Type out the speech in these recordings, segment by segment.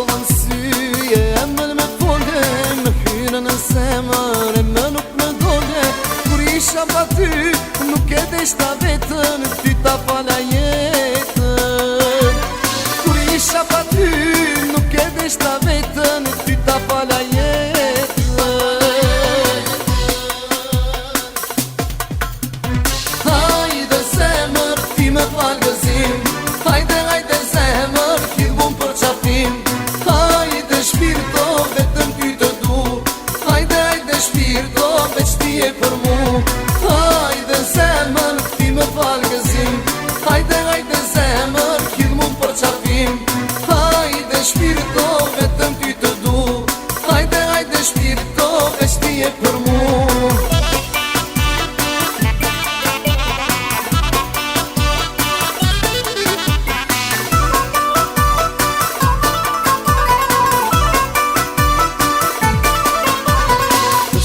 Shikollën syje e më me folje, më hyre në zemër e më nuk më dole. Kur isha pa ty, nuk e deshta vetën, ty ta fala jetën. Kur isha pa ty, nuk e deshta vetën, ty ta fala jetën. Hajde zemër, ti me fal gëzim, hajde, hajde zemër, hidhun për qafim. Hajde shpirto, vetëm ty të du, hajde, hajde shpirto, veç ti e për mu. Hajde zemër, ti me fal gëzim, hajde, hajde zemër, hidhun për qafim. Hajde shpirto, vetëm ty të du, hajde, hajde shpirto, veç ti e për mu.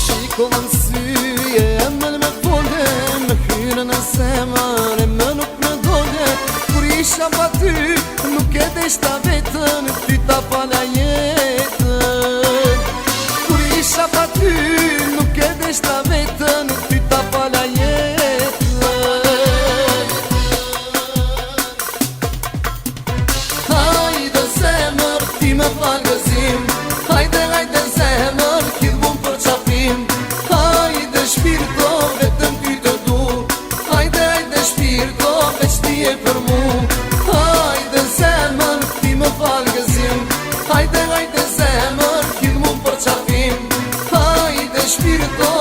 Shikollën syje e më me folje, më hyre në zemër e më nuk më dole. Kur isha pa ty, nuk e deshta vetën, ty ta fala jetën. Kur isha pa ty, nuk e deshta vetën, ty ta fala jetën. Hajde zemër, ti me fal gëzim, hajde, hajde zemër, hidhun për qafim. Hajde shpirto, vetëm ty të du, hajde, hajde shpirto, veç ti e për mu. Hajde zemër, ti me fal gëzim, hajde, hajde zemër, hidhun për qafim. Hajde shpirto,